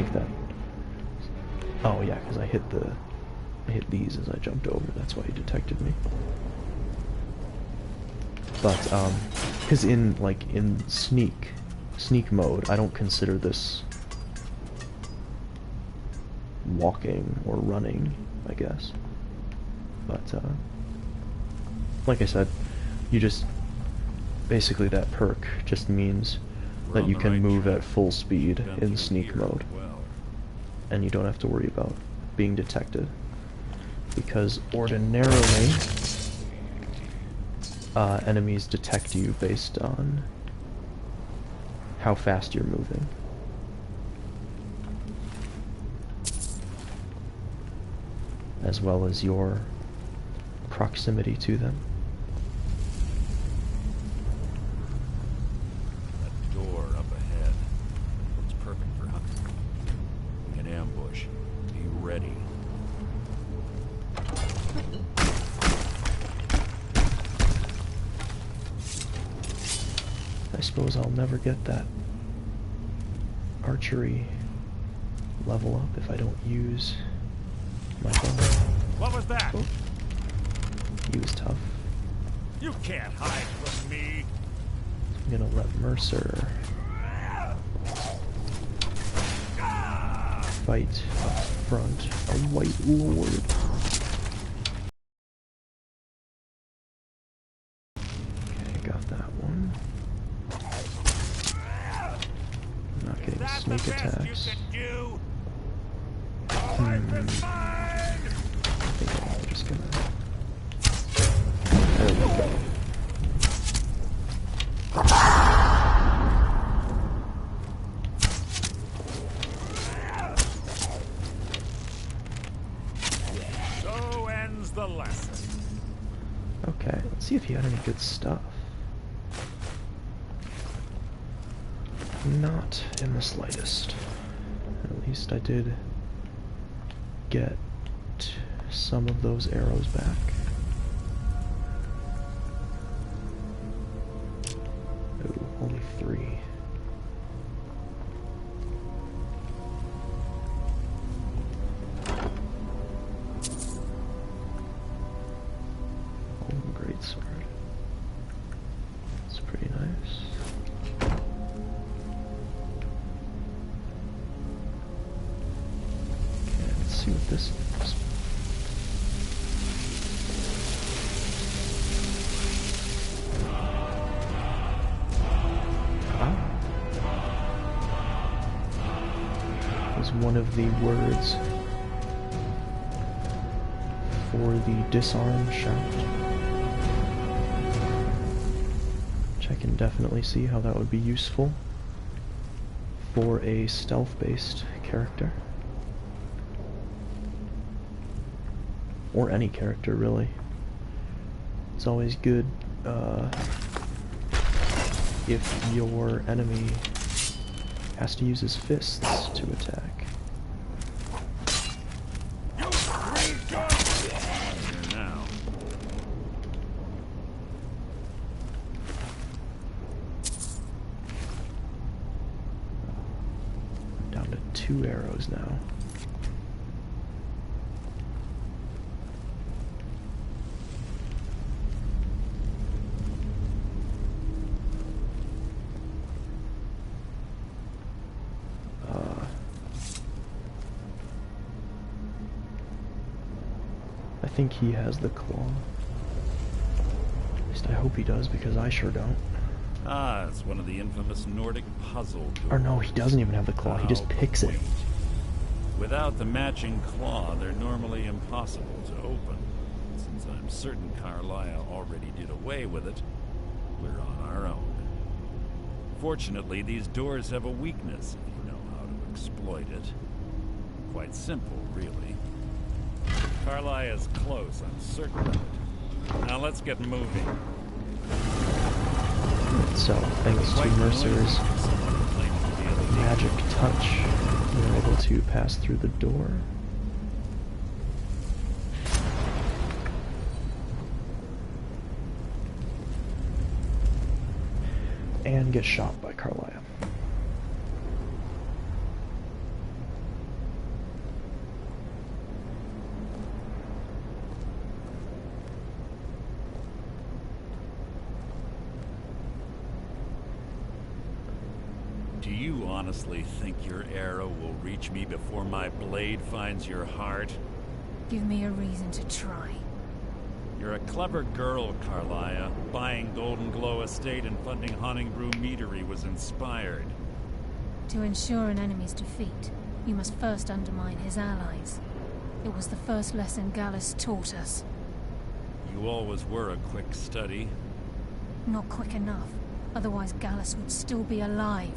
think that... Oh yeah, because I hit these as I jumped over, that's why he detected me. But, because in sneak mode, I don't consider this walking or running, I guess. But, like I said, you just, basically that perk just means that you can move at full speed in sneak mode. And you don't have to worry about being detected. Because ordinarily, enemies detect you based on how fast you're moving. As well as your proximity to them. That door up ahead looks perfect for hunting. An ambush. Be ready. I suppose I'll never get that archery level up if I don't use my bow. What was that? Oh. He was tough. You can't hide from me. I'm gonna let Mercer fight up front, a White Lord. Okay, got that one. I'm not getting sneak attacks. I think I'm just gonna... There we go. So ends the lesson. Okay, let's see if he had any good stuff. Not in the slightest. At least I did get some of those arrows back. Ooh, only 3. Oh, great sword. It's pretty nice. Okay, let's see what this is. One of the words for the disarm shout, which I can definitely see how that would be useful for a stealth-based character, or any character really. It's always good if your enemy has to use his fists to attack. I'm down to 2 arrows now. I think he has the claw. At least I hope he does, because I sure don't. Ah, it's one of the infamous Nordic puzzle doors. Or no, he doesn't even have the claw, he just picks it. Without the matching claw, they're normally impossible to open. Since I'm certain Carlisle already did away with it, we're on our own. Fortunately, these doors have a weakness if you know how to exploit it. Quite simple, really. Carlisle is close, I'm certain of it. Now let's get moving. So, thanks to Mercer's magic touch, we were able to pass through the door. And get shot by Carlisle. Do you honestly think your arrow will reach me before my blade finds your heart? Give me a reason to try. You're a clever girl, Carlia. Buying Golden Glow Estate and funding Honningbrew Meadery was inspired. To ensure an enemy's defeat, you must first undermine his allies. It was the first lesson Gallus taught us. You always were a quick study. Not quick enough. Otherwise Gallus would still be alive.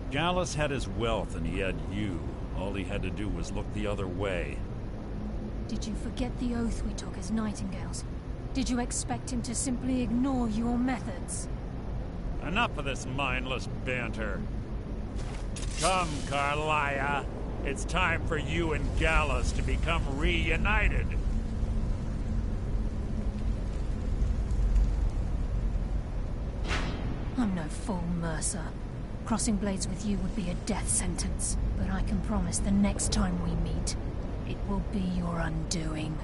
Gallus had his wealth and he had you. All he had to do was look the other way. Did you forget the oath we took as Nightingales? Did you expect him to simply ignore your methods? Enough of this mindless banter. Come, Carlia. It's time for you and Gallus to become reunited. I'm no fool, Mercer. Crossing blades with you would be a death sentence. But I can promise the next time we meet, it will be your undoing.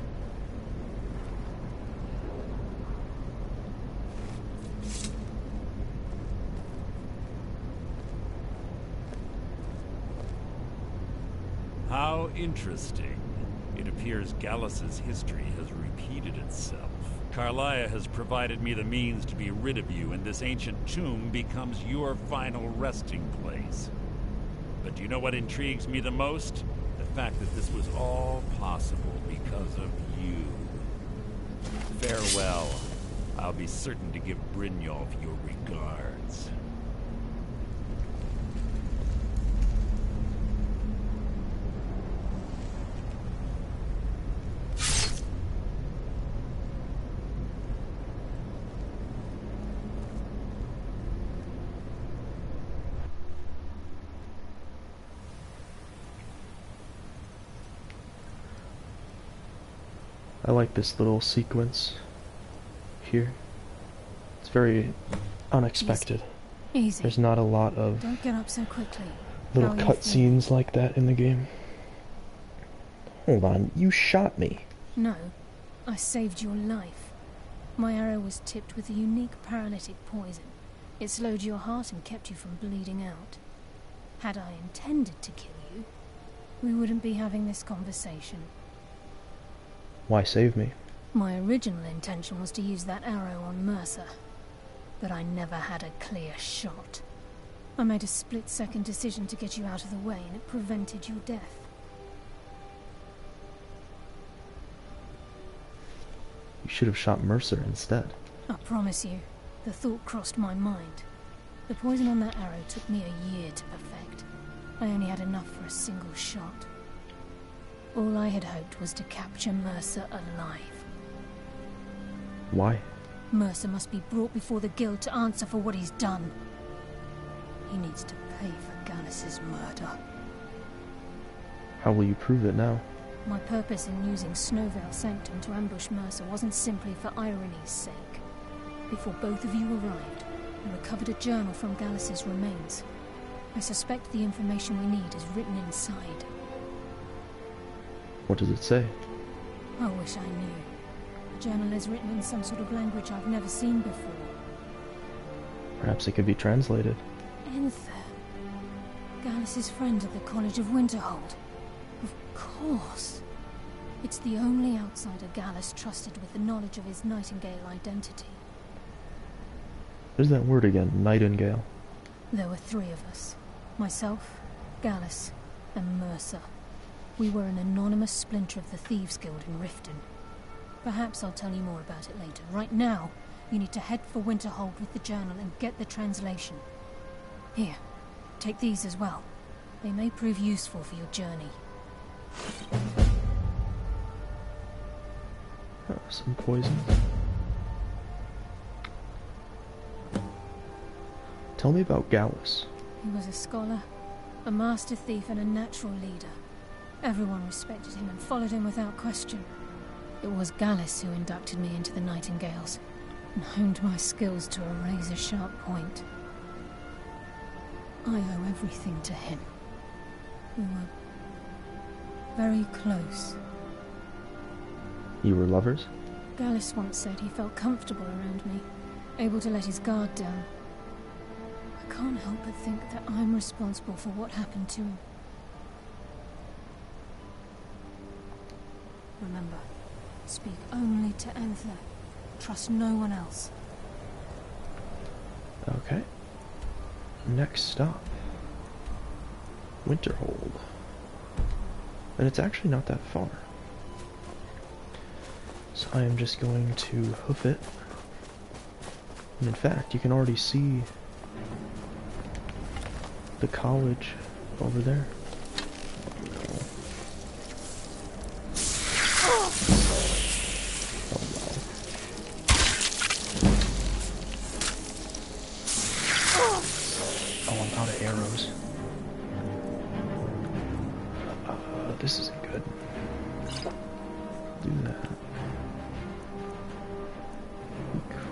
How interesting. It appears Gallus's history has repeated itself. Carlia has provided me the means to be rid of you, and this ancient tomb becomes your final resting place. But do you know what intrigues me the most? The fact that this was all possible because of you. Farewell. I'll be certain to give Brynjolf your regards. I like this little sequence here. It's very unexpected. Easy. There's not a lot of Don't get up so quickly. little How are you feeling? cutscenes like that in the game. Hold on, you shot me. No, I saved your life. My arrow was tipped with a unique paralytic poison. It slowed your heart and kept you from bleeding out. Had I intended to kill you, we wouldn't be having this conversation. Why save me? My original intention was to use that arrow on Mercer, but I never had a clear shot. I made a split-second decision to get you out of the way, and it prevented your death. You should have shot Mercer instead. I promise you, the thought crossed my mind. The poison on that arrow took me a year to perfect. I only had enough for a single shot. All I had hoped was to capture Mercer alive. Why? Mercer must be brought before the Guild to answer for what he's done. He needs to pay for Gallus's murder. How will you prove it now? My purpose in using Snowvale Sanctum to ambush Mercer wasn't simply for irony's sake. Before both of you arrived, I recovered a journal from Gallus's remains. I suspect the information we need is written inside. What does it say? I wish I knew. The journal is written in some sort of language I've never seen before. Perhaps it could be translated. Enther. Gallus's friend at the College of Winterhold. Of course. It's the only outsider Gallus trusted with the knowledge of his Nightingale identity. There's that word again, Nightingale. There were three of us. Myself, Gallus, and Mercer. We were an anonymous splinter of the Thieves' Guild in Riften. Perhaps I'll tell you more about it later. Right now, you need to head for Winterhold with the journal and get the translation. Here, take these as well. They may prove useful for your journey. Oh, some poison. Tell me about Gallus. He was a scholar, a master thief, and a natural leader. Everyone respected him and followed him without question. It was Gallus who inducted me into the Nightingales, and honed my skills to a razor-sharp point. I owe everything to him. We were very close. You were lovers? Gallus once said he felt comfortable around me, able to let his guard down. I can't help but think that I'm responsible for what happened to him. Remember, speak only to Anther. Trust no one else. Okay. Next stop. Winterhold. And it's actually not that far. So I am just going to hoof it. And in fact, you can already see the college over there. Arrows. This isn't good. Do that.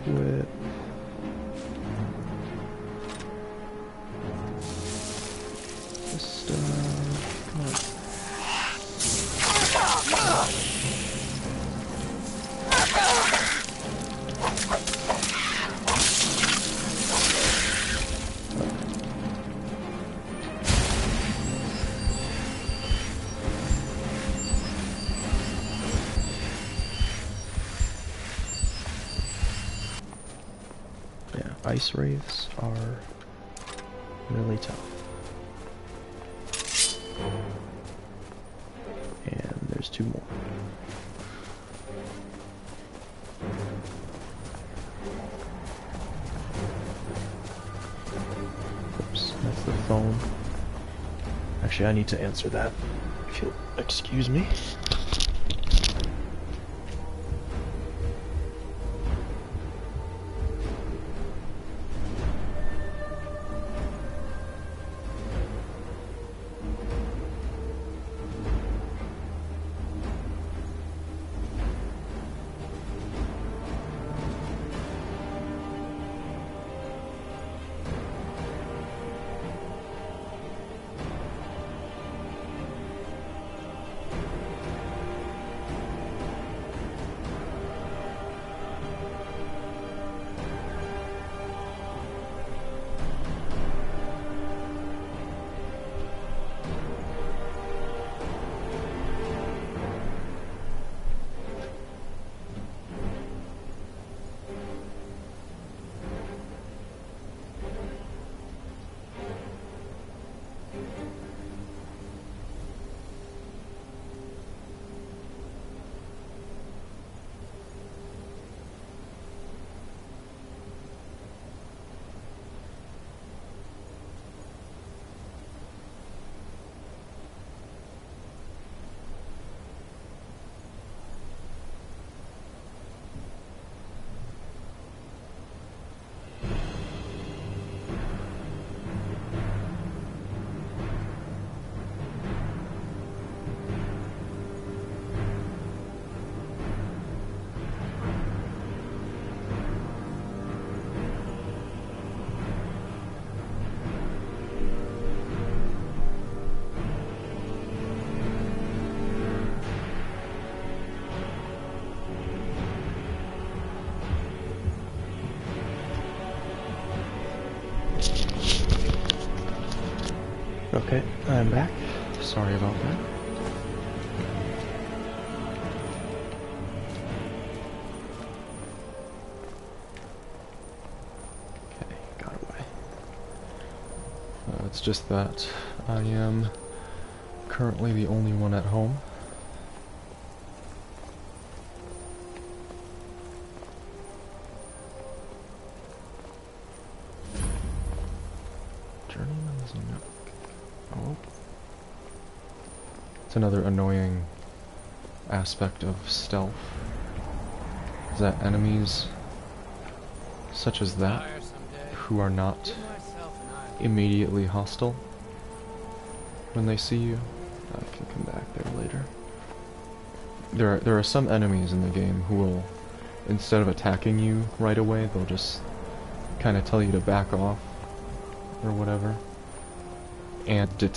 Equip. This stuff. Come on. Ice wraiths are really tough. And there's 2 more. Oops, that's the phone. Actually, I need to answer that. If you'll excuse me. Okay, I'm back. Sorry about that. Okay, got away. It's just that I am currently the only one at home. Journeyman's Nook. Oh. It's another annoying aspect of stealth, is that enemies such as that, who are not immediately hostile when they see you, I can come back there later. There are some enemies in the game who will, instead of attacking you right away, they'll just kind of tell you to back off or whatever, and detect